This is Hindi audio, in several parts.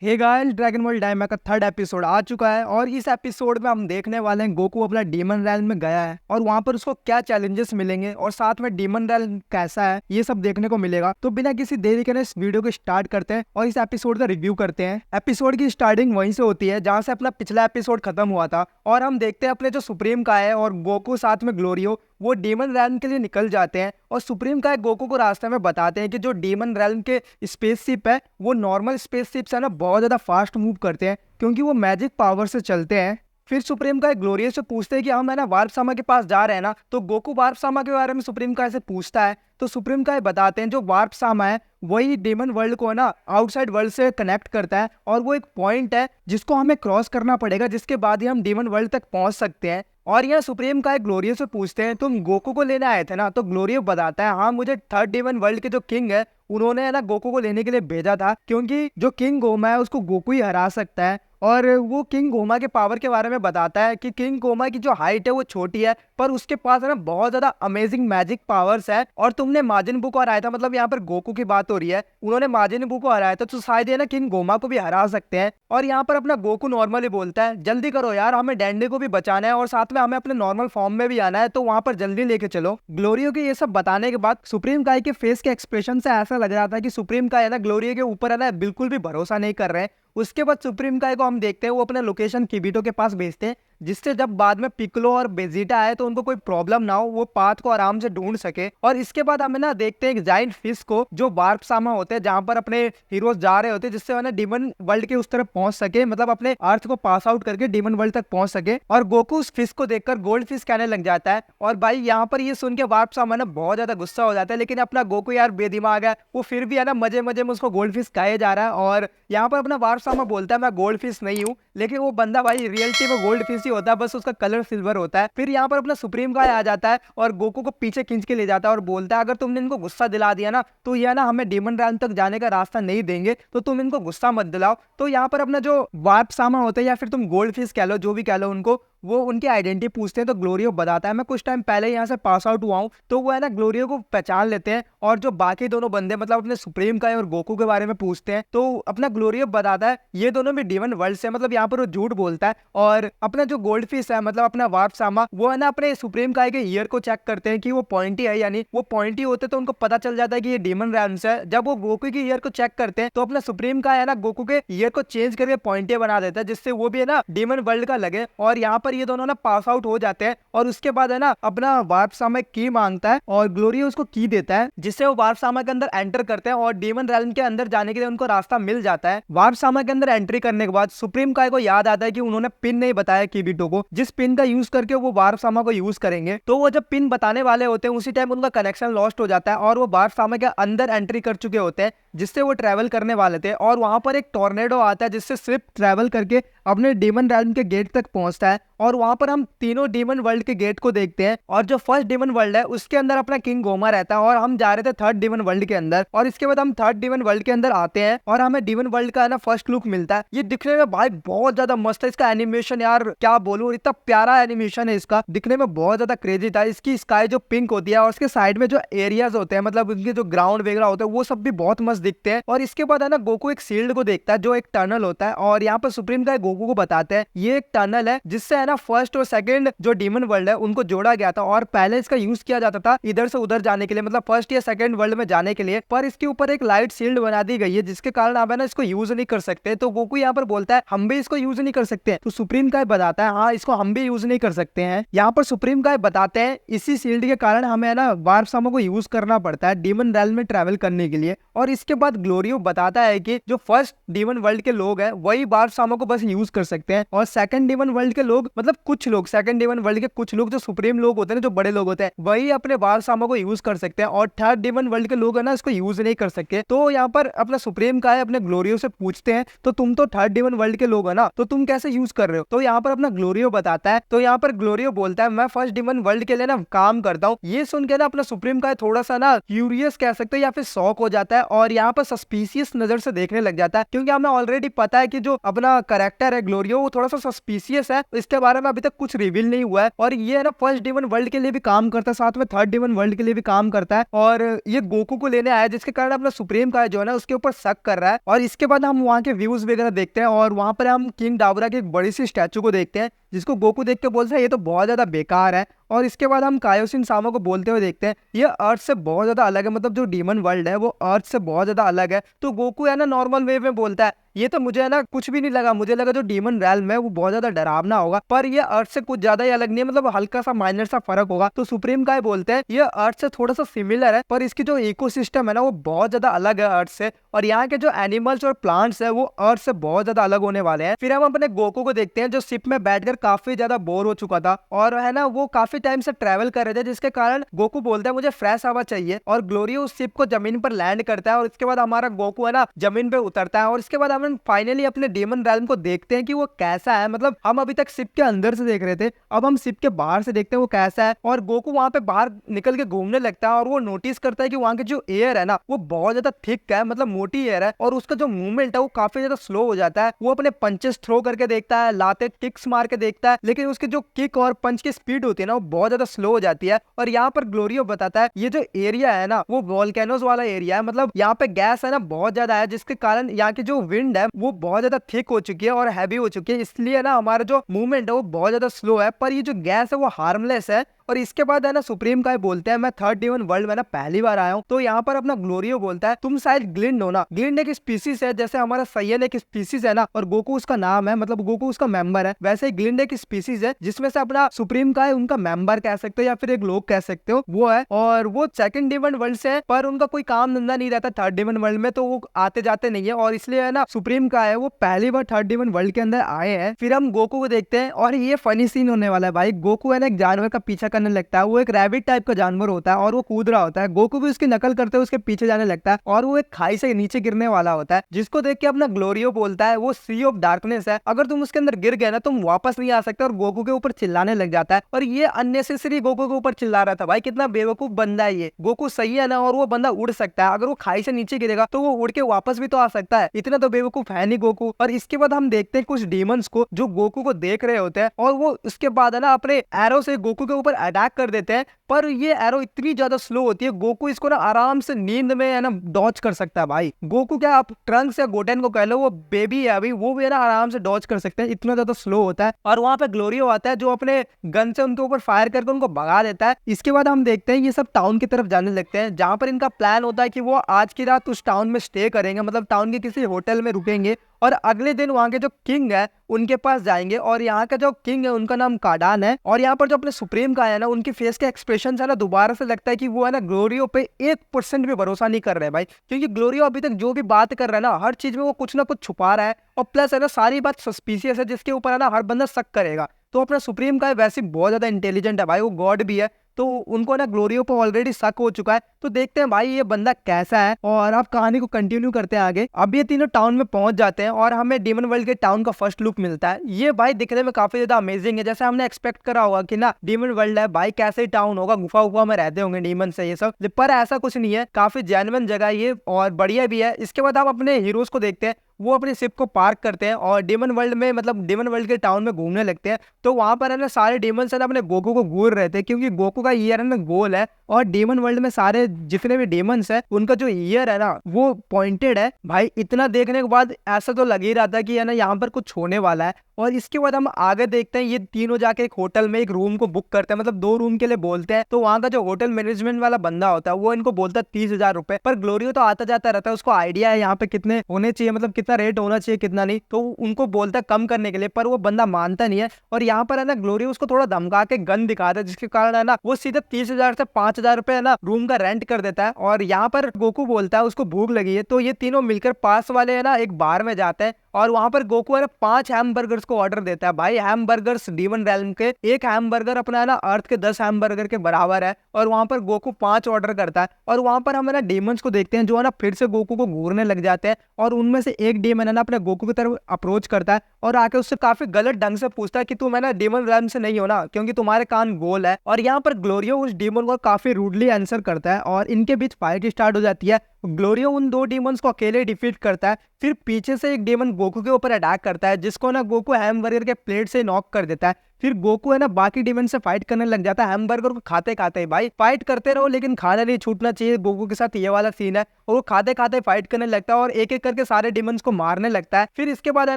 Hey guys, dragon ball Dayma का थर्ड एपिसोड आ चुका है और इस एपिसोड में हम देखने वाले हैं गोकू अपना डीमन रैल्म में गया है और वहां पर उसको क्या चैलेंजेस मिलेंगे और साथ में डीमन रैल्म कैसा है ये सब देखने को मिलेगा। तो बिना किसी देरी के इस वीडियो को स्टार्ट करते हैं और इस एपिसोड का रिव्यू करते हैं। एपिसोड की स्टार्टिंग वहीं से होती है जहां से अपना पिछला एपिसोड खत्म हुआ था और हम देखते हैं अपने जो सुप्रीम का है और गोकू साथ में ग्लोरियो वो डीमन रैल्म के लिए निकल जाते हैं और सुप्रीम का गोकू को रास्ते में बताते हैं कि जो डीमन रैल्म के स्पेसशिप है वो नॉर्मल स्पेसशिप से ना बहुत ज्यादा फास्ट मूव करते हैं क्योंकि वो मैजिक पावर से चलते हैं। फिर सुप्रीम का ग्लोरियस से पूछते हैं कि हम है ना वार्प सामा के पास जा रहे हैं ना, तो गोकू वार्प सामा के बारे में सुप्रीम का से पूछता है। तो सुप्रीम का बताते हैं जो वार्प सामा है वही डीमन वर्ल्ड को ना आउटसाइड वर्ल्ड से कनेक्ट करता है और वो एक पॉइंट है जिसको हमें क्रॉस करना पड़ेगा, जिसके बाद ही हम डीमन वर्ल्ड तक पहुंच सकते हैं। और यहाँ सुप्रीम का ग्लोरियो से पूछते हैं तुम गोकू को लेने आए थे ना, तो ग्लोरियो बताता है हाँ मुझे थर्ड डीमन वर्ल्ड के जो किंग है उन्होंने है ना गोकू को लेने के लिए भेजा था क्योंकि जो किंग गोमा है उसको गोकू ही हरा सकता है। और वो किंग गोमा के पावर के बारे में बताता है कि किंग गोमा की जो हाइट है वो छोटी है पर उसके पास है ना बहुत ज्यादा अमेजिंग मैजिक पावर्स है। और तुमने माजिन बू को हराया था, मतलब यहाँ पर गोकू की बात हो रही है, उन्होंने माजिन बू को हराया था तो शायद ये ना किंग गोमा को भी हरा सकते हैं। और यहाँ पर अपना गोकू नॉर्मली बोलता है जल्दी करो यार, हमें डैंडी को भी बचाना है और साथ में हमें अपने नॉर्मल फॉर्म में भी आना है, तो वहां पर जल्दी लेके चलो। ग्लोरियो के ये सब बताने के बाद सुप्रीम काय के फेस के एक्सप्रेशन से ऐसा लग रहा था कि सुप्रीम काय है ना ग्लोरियो के ऊपर है ना बिल्कुल भी भरोसा नहीं कर रहे हैं। उसके बाद सुप्रीम काय को हम देखते हैं वो अपने लोकेशन किबिटो के पास भेजते हैं जिससे जब बाद में पिकलो और बेजिटा आए तो उनको कोई प्रॉब्लम ना हो, वो पाथ को आराम से ढूंढ सके। और इसके बाद हमें ना देखते हैं एक जाइंट फिश को जो वार्प सामा होते हैं जहां पर अपने हीरोज जा रहे होते हैं जिससे ना डीमन वर्ल्ड के उस तरफ पहुंच सके, मतलब अपने अर्थ को पास आउट करके डीमन वर्ल्ड तक पहुंच सके। और गोकू उस फिश को देखकर गोल्ड फिश कहने लग जाता है और भाई यहाँ पर ये सुन के वार्प सामा ना बहुत ज्यादा गुस्सा हो जाता है, लेकिन अपना गोकू यार बेदिमाग है, वो फिर भी है ना मजे मजे में उसको गोल्ड फिश कहे जा रहा है। और यहाँ पर अपना वार्प सामा बोलता है मैं गोल्ड फिश नहीं हूँ, लेकिन वो बंदा भाई रियलिटी में गोल्ड फिश ही होता है, बस उसका कलर सिल्वर होता है। फिर यहाँ पर अपना सुप्रीम काय आ जाता है और गोकू को पीछे खींच के ले जाता है और बोलता है अगर तुमने इनको गुस्सा दिला दिया ना तो ये ना हमें डीमन रैल्म तक जाने का रास्ता नहीं देंगे, तो तुम इनको गुस्सा मत दिलाओ। तो यहाँ पर अपना जो वार्प सामा होता है या फिर तुम गोल्ड फिश कह लो, जो भी कह लो उनको, वो उनकी आइडेंटिटी पूछते हैं। तो ग्लोरियो बताता है मैं कुछ टाइम पहले यहाँ से पास आउट हुआ हूँ, तो वो है ना ग्लोरियो को पहचान लेते हैं। और जो बाकी दोनों बंदे मतलब अपने सुप्रीम का और गोकू के बारे में पूछते हैं तो अपना ग्लोरियो बताता है ये दोनों भी डीमन वर्ल्ड से, मतलब यहाँ पर वो झूठ बोलता है। और अपना जो गोल्ड फिश है मतलब अपना वार्प सामा वो है ना अपने सुप्रीम काय के ईयर को चेक करते हैं कि वो पॉइंटी है, यानी वो पॉइंटी होते तो उनको पता चल जाता है कि ये डीमन रैल्म से है। जब वो गोकू के ईयर को चेक करते हैं तो अपना सुप्रीम काय है ना गोकू के ईयर को चेंज करके पॉइंटी बना देता है जिससे वो भी है ना डीमन वर्ल्ड का लगे। और यहाँ पर ये दोनों ना पास आउट हो जाते हैं और उसके बाद है ना अपना वार्प सामा की मांगता है और ग्लोरियो उसको की देता है जिससे वो वार्प सामा के अंदर एंटर करते हैं और डीमन रैल्म के अंदर जाने के लिए उनको रास्ता मिल जाता है। वार्प सामा के अंदर एंट्री करने के बाद सुप्रीम काय को याद आता है कि उन्होंने पिन नहीं बताया किबिटो को, जिस पिन का यूज करके वो वार्प सामा को यूज करेंगे। तो वो जब पिन बताने वाले होते हैं उसी टाइम उनका कनेक्शन लॉस्ट हो जाता है और वो वार्प सामा के अंदर एंट्री कर चुके होते हैं जिससे वो ट्रैवल करने वाले थे। और वहां पर एक टॉर्नेडो आता है जिससे सिर्फ ट्रैवल करके अपने डीमन रैल्म के गेट तक पहुंचता है और वहां पर हम तीनों डीमन वर्ल्ड के गेट को देखते हैं। और जो फर्स्ट डीमन वर्ल्ड है उसके अंदर अपना किंग गोमा रहता है और हम जा रहे थे थर्ड डीमन वर्ल्ड के अंदर। और इसके बाद हम थर्ड डीमन वर्ल्ड के अंदर आते हैं और हमें डीमन वर्ल्ड का ना फर्स्ट लुक मिलता है। ये दिखने में भाई बहुत ज्यादा मस्त है, इसका एनिमेशन यार क्या बोलूं, इतना प्यारा एनिमेशन है इसका, दिखने में बहुत ज्यादा क्रेजी था। इसकी स्काई जो पिंक होती है और उसके साइड में जो एरियाज होते हैं मतलब उनके जो ग्राउंड वगैरह होते हैं वो सब भी बहुत मस्त दिखते हैं। और इसके बाद है ना गोकू एक शील्ड को देखता है जो एक टनल होता है और यहाँ पर सुप्रीम का गोकू को बताते हैं ये एक टनल है जिससे है ना फर्स्ट और सेकंड जो डीमन वर्ल्ड है उनको जोड़ा गया था और पहले इसका यूज किया जाता था इधर से उधर जाने के लिए, मतलब फर्स्ट या सेकंड वर्ल्ड में जाने के लिए, पर इसके ऊपर एक लाइट शील्ड बना दी गई है जिसके कारण आप है ना इसको यूज नहीं कर सकते। तो गोकू यहाँ पर बोलता है हम भी इसको यूज नहीं कर सकते, तो सुप्रीम काय बताता है हाँ इसको हम भी यूज नहीं कर सकते हैं। यहाँ पर सुप्रीम काय बताते हैं इसी शील्ड के कारण हमें है ना वार्प सामा को यूज करना पड़ता है डीमन रैल्म में ट्रैवल करने के लिए। और इसके बाद ग्लोरियो बताता है कि जो फर्स्ट डीमन वर्ल्ड के लोग हैं वही वार्प सामा को बस यूज कर सकते हैं और सेकंड डीमन वर्ल्ड के लोग मतलब कुछ लोग सेकंड डीमन वर्ल्ड के कुछ लोग जो सुप्रीम लोग होते हैं जो बड़े लोग होते हैं वही अपने वार्प सामा को यूज कर सकते हैं और थर्ड डीमन वर्ल्ड के लोग है ना इसको यूज नहीं कर सकते। तो यहाँ पर अपना सुप्रीम काय अपने ग्लोरियो से पूछते हैं तो तुम तो थर्ड डीमन वर्ल्ड के लोग है ना, तो तुम कैसे यूज कर रहे हो? तो यहाँ पर अपना ग्लोरियो बताता है, तो यहाँ पर ग्लोरियो बोलता है मैं फर्स्ट डीमन वर्ल्ड के लिए ना काम करता हूँ। ये सुन के ना अपना सुप्रीम काय थोड़ा सा ना क्यूरियस कह सकते हैं या फिर शॉक हो जाता है और यहाँ पर सस्पिशियस नजर से देखने लग जाता है क्योंकि हमें ऑलरेडी पता है कि जो अपना कैरेक्टर है ग्लोरियो वो थोड़ा सा सस्पिशियस है, इसके बारे में अभी तक कुछ रिवील नहीं हुआ है। और ये है ना फर्स्ट डीमन वर्ल्ड के लिए भी काम करता है, साथ में थर्ड डीमन वर्ल्ड के लिए भी काम करता है। और ये गोकू को लेने आया, जिसके कारण अपना सुप्रीम काय जो है ना उसके ऊपर शक कर रहा है। और इसके बाद हम वहाँ के व्यूज वगैरह देखते हैं और वहाँ पर हम किंग डाबरा की एक बड़ी सी स्टैचू को देखते हैं, जिसको गोकू देख के बोलता है ये तो बहुत ज्यादा बेकार है। और इसके बाद हम कायोशिन सामा को बोलते हुए देखते हैं ये अर्थ से बहुत ज्यादा अलग है, मतलब जो डीमन वर्ल्ड है वो अर्थ से बहुत ज्यादा अलग है। तो गोकू है ना नॉर्मल वे में बोलता है ये तो मुझे है ना कुछ भी नहीं लगा, मुझे लगा जो डीमन रैल्म है वो बहुत ज्यादा डरावना होगा, पर ये अर्थ से कुछ ज्यादा ही अलग नहीं है, मतलब हल्का सा माइनर सा फर्क होगा। तो सुप्रीम काय बोलते हैं ये अर्थ से थोड़ा सा सिमिलर है, पर इसकी जो इकोसिस्टम है ना वो बहुत ज्यादा अलग है अर्थ से, और यहाँ के जो एनिमल्स और प्लांट्स है वो अर्थ से बहुत ज्यादा अलग होने वाले हैं। फिर हम अपने गोकू को देखते हैं जो शिप में बैठकर काफी ज्यादा बोर हो चुका था और है ना वो काफी टाइम से ट्रेवल कर रहे थे, जिसके कारण गोकू बोलता है मुझे फ्रेश हवा चाहिए। और ग्लोरियो उस शिप को जमीन पर लैंड करता है और इसके बाद हमारा गोकू है ना जमीन पे उतरता है। और इसके बाद हम फाइनली अपने डीमन रैल्म को देखते हैं कि वो कैसा है, मतलब हम अभी तक शिप के अंदर से देख रहे थे, अब हम शिप के बाहर से देखते हैं वो कैसा है। और गोकू वहां पे बाहर निकल के घूमने लगता है और वो नोटिस करता है कि वहां के जो एयर है ना वो बहुत ज्यादा थिक है, मतलब मोटी एयर है, और उसका जो मूवमेंट है वो काफी ज्यादा स्लो हो जाता है। वो अपने पंचेस थ्रो करके देखता है, लाते किक्स मार के देखता है, लेकिन उसकी जो किक और पंच की स्पीड होती है ना वो बहुत ज्यादा स्लो हो जाती है। और यहाँ पर ग्लोरियो बताता है ये जो एरिया है ना वो वोल्केनोस वाला एरिया है, मतलब यहाँ पे गैस है ना बहुत ज्यादा है, जिसके कारण यहाँ की जो विंड है वो बहुत ज्यादा थिक हो चुकी है और हैवी हो चुकी है, इसलिए ना हमारा जो मूवमेंट है वो बहुत ज्यादा स्लो है, पर ये जो गैस है वो हार्मलेस है। और इसके बाद है ना सुप्रीम काय बोलते हैं मैं थर्ड डीमन वर्ल्ड में ना पहली बार आया हूँ। तो यहाँ पर अपना ग्लोरियो बोलता है तुम शायद ग्लिंड हो ना, ग्लिंड एक स्पीसीज है जैसे हमारा सैयन एक स्पीसीज है ना, और गोकू उसका नाम है, मतलब गोकू उसका मेंबर है, वैसे ही ग्लिंड एक स्पीसीज है जिसमें से अपना सुप्रीम काय उनका मेंबर कह सकते हो या फिर एक लोग कह सकते हो वो है। और वो सेकंड डीमन वर्ल्ड से है, पर उनका कोई काम धंधा नहीं रहता थर्ड डीमन वर्ल्ड में, तो वो आते जाते नहीं है, और इसलिए है ना सुप्रीम काय है वो पहली बार थर्ड डीमन वर्ल्ड के अंदर आए हैं। फिर हम गोकू को देखते हैं और ये फनी सीन होने वाला है भाई। गोकू है ना एक जानवर का पीछा करने लगता है, वो एक रैबिट टाइप का जानवर होता है और वो कूद रहा होता है, गोकू भी उसकी नकल करते हुए उसके पीछे जाने लगता है और वो एक खाई से नीचे गिरने वाला होता है, जिसको देख के अपना ग्लोरियो बोलता है वो सी ऑफ डार्कनेस है, अगर तुम उसके अंदर गिर गए ना तुम वापस नहीं आ सकते, और गोकू के ऊपर चिल्लाने लग जाता है। और ये अननेसेसरी गोकू के ऊपर चिल्ला रहा था भाई, कितना बेवकूफ बंदा है ये। गोकू सही है ना, और वो बंदा उड़ सकता है, अगर वो खाई से नीचे गिरेगा तो वो उड़ के वापस भी तो आ सकता है, इतना तो बेवकूफ है नहीं गोकू। और इसके बाद हम देखते हैं कुछ डीमंस को जो गोकू को देख रहे होते हैं, और वो उसके बाद है ना अपने एरो से गोकू के ऊपर अटैक कर देते हैं, पर ये एरो इतनी ज्यादा स्लो होती है गोकू इसको ना आराम से नींद में है ना डॉज कर सकता है भाई। गोकू क्या आप ट्रंक्स या गोटेन को कह लो, वो बेबी है अभी, वो भी है ना आराम से डॉज कर सकते हैं, इतना ज्यादा स्लो होता है। और वहां पे ग्लोरियो आता है जो अपने गन से उनके ऊपर फायर करके उनको भगा देता है। इसके बाद हम देखते हैं ये सब टाउन की तरफ जाने लगते हैं, जहां पर इनका प्लान होता है कि वो आज की रात उस टाउन में स्टे करेंगे, मतलब टाउन के किसी होटल में रुकेंगे, और अगले दिन वहां के जो किंग है उनके पास जाएंगे। और यहाँ का जो किंग है उनका नाम काडान है, और यहाँ पर जो अपने सुप्रीम का है ना उनके फेस के एक्सप्रेशन है ना दोबारा से लगता है कि वो है ना ग्लोरियो पे 1% भी भरोसा नहीं कर रहे भाई, क्योंकि ग्लोरियो अभी तक जो भी बात कर रहा है ना हर चीज में वो कुछ ना कुछ छुपा रहा है, और प्लस है ना सारी बात सस्पिशियस है, जिसके ऊपर है ना हर बंदा शक करेगा। तो अपना सुप्रीम का वैसे बहुत ज्यादा इंटेलिजेंट है भाई, वो गॉड भी है, तो उनको ना ग्लोरियो पर ऑलरेडी शक हो चुका है। तो देखते हैं भाई ये बंदा कैसा है, और आप कहानी को कंटिन्यू करते हैं आगे। अब ये तीनों टाउन में पहुंच जाते हैं और हमें डीमन वर्ल्ड के टाउन का फर्स्ट लुक मिलता है। ये भाई दिखने में काफी ज्यादा अमेजिंग है, जैसे हमने एक्सपेक्ट करा होगा कि ना डीमन वर्ल्ड है भाई कैसे टाउन होगा, गुफा गुफा में रहते होंगे डीमन से ये सब, पर ऐसा कुछ नहीं है, काफी जेन्युइन जगह ये और बढ़िया भी है। इसके बाद आप अपने हीरोज को देखते हैं, वो अपनी शिप को पार्क करते हैं और डीमन वर्ल्ड में मतलब डीमन वर्ल्ड के टाउन में घूमने लगते हैं। तो वहां पर है ना सारे डीमंस है ना अपने गोकू को घूर रहे थे, क्योंकि गोकू का ईयर है ना गोल है, और डीमन वर्ल्ड में सारे जितने भी डीमंस है उनका जो ईयर है ना वो पॉइंटेड है भाई। इतना देखने के बाद ऐसा तो लग ही रहा था कि है ना यहाँ पर कुछ होने वाला है। और इसके बाद हम आगे देखते हैं ये तीनों जाके एक होटल में एक रूम को बुक करते हैं, मतलब 2 रूम के लिए बोलते हैं। तो वहाँ का जो होटल मैनेजमेंट वाला बंदा होता है वो इनको बोलता है 30,000 रुपए, पर ग्लोरियो तो आता जाता रहता है, उसको आइडिया है यहाँ पे कितने होने चाहिए, मतलब कितना रेट होना चाहिए कितना नहीं, तो उनको बोलता है कम करने के लिए, पर वो बंदा मानता नहीं है। और यहाँ पर है ना ग्लोरियो उसको थोड़ा धमका के गन दिखाता है, जिसके कारण है ना वो सीधे 30,000 से 5,000 रुपए है ना रूम का रेंट कर देता है। और यहाँ पर गोकू बोलता है उसको भूख लगी है, तो ये तीनों मिलकर पास वाले है ना एक बार में जाते हैं, और वहां पर गोकू है ना 5 हैमबर्गर्स को ऑर्डर देता है भाई। हैमबर्गर्स डीमन रैल्म के, एक हैमबर्गर अपना है ना अर्थ के 10 हैमबर्गर के बराबर है, और वहां पर गोकू 5 ऑर्डर करता है। और वहां पर हम है ना डीमंस को देखते हैं जो है ना फिर से गोकू को घूरने लग जाते हैं, और उनमें से एक डीमन है ना अपने गोकू की तरफ अप्रोच करता है और आके उससे काफी गलत ढंग से पूछता है कि तुम है ना डीमन रैल्म से नहीं हो ना, क्योंकि तुम्हारे कान गोल है। और यहाँ पर ग्लोरियो उस डीमन को काफी रूडली आंसर करता है और इनके बीच फाइट स्टार्ट हो जाती है। ग्लोरियो उन दो डीमंस को अकेले डिफीट करता है। फिर पीछे से एक डीमन गोकू के ऊपर अटैक करता है, जिसको ना गोकू हैमबर्गर के प्लेट से नॉक कर देता है। फिर गोकू है ना बाकी डीमन से फाइट करने लग जाता है हैमबर्गर को खाते खाते। भाई फाइट करते रहो लेकिन खाना नहीं छूटना चाहिए, गोकू के साथ ये वाला सीन है। और वो खाते खाते फाइट करने लगता है और एक एक करके सारे डीमंस को मारने लगता है। फिर इसके बाद है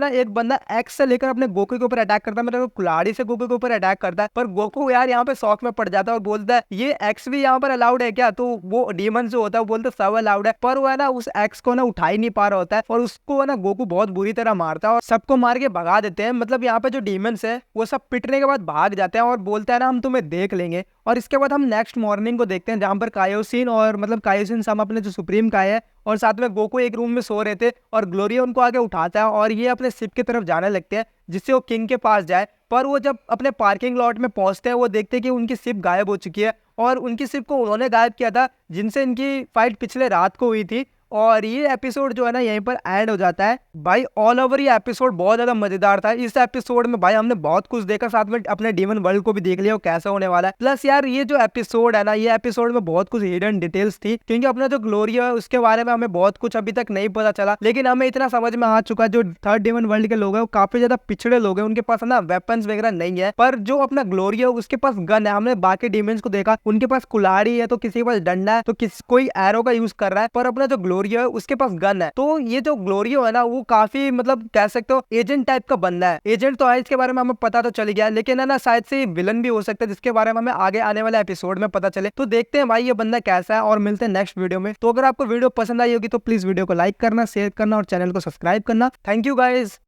ना एक बंदा एक्स से लेकर अपने गोकू के ऊपर अटैक करता है, मतलब कुल्हाड़ी से गोकू के ऊपर अटैक करता है। पर गोकू यार यहाँ पे शॉक में पड़ जाता है और बोलता है ये एक्स भी यहाँ पर अलाउड है क्या? तो वो डीमन जो होता है वो बोलता है सब अलाउड है। पर वो है ना उस एक्स को ना उठा ही नहीं पा रहा होता है और उसको है ना गोकू बहुत बुरी तरह मारता है और सबको मार के भगा देते हैं। मतलब यहाँ पे जो डीमंस है वो सब पिटने के बाद भाग जाते हैं और बोलता है ना हम तुम्हें देख लेंगे। और इसके बाद हम नेक्स्ट मॉर्निंग को देखते हैं, जहां पर कायोसिन और मतलब कायोसिन सम अपने जो सुप्रीम काय है और साथ में गोकू एक रूम में सो रहे थे और ग्लोरिया उनको आगे उठाता है और ये अपने शिप की तरफ जाने लगते हैं जिससे वो किंग के पास जाए। पर वो जब अपने पार्किंग लॉट में पहुंचते हैं वो देखते हैं कि उनकी शिप गायब हो चुकी है और उनकी शिप को उन्होंने गायब किया था जिनसे इनकी फाइट पिछले रात को हुई थी। और ये एपिसोड जो है ना यहीं पर ऐड हो जाता है। भाई ऑल ओवर ये एपिसोड बहुत ज्यादा मजेदार था। इस एपिसोड में भाई हमने बहुत कुछ देखा, साथ में अपने डीमन वर्ल्ड को भी देख लिया वो कैसा होने वाला है। प्लस यार ये जो एपिसोड है ना, ये एपिसोड में बहुत कुछ हिडन डिटेल्स थी, क्योंकि अपना जो ग्लोरिया है उसके बारे में हमें बहुत कुछ अभी तक नहीं पता चला। लेकिन हमें इतना समझ में आ चुका है जो थर्ड डीमन वर्ल्ड के लोग हैं वो काफी ज्यादा पिछड़े लोग हैं, उनके पास ना वेपन्स वगैरह नहीं है। पर जो अपना ग्लोरिया है उसके पास गन है। हमने बाकी डीमंस को देखा उनके पास कुल्हाड़ी है, तो किसी के पास डंडा है, तो कोई एरो का यूज कर रहा है। पर अपना जो ग्लोरिया है उसके पास गन है। तो ये जो ग्लोरियो है ना वो काफी मतलब कह सकते हो एजेंट टाइप का बंदा है। एजेंट तो है, इसके बारे में हमें पता तो चल गया, लेकिन है ना शायद से विलन भी हो सकता है जिसके बारे में हमें आगे आने वाले एपिसोड में पता चले। तो देखते हैं भाई ये बंदा कैसा है और मिलते हैं नेक्स्ट वीडियो में। तो अगर आपको वीडियो पसंद आई होगी तो प्लीज वीडियो को लाइक करना, शेयर करना और चैनल को सब्सक्राइब करना। Thank you guys.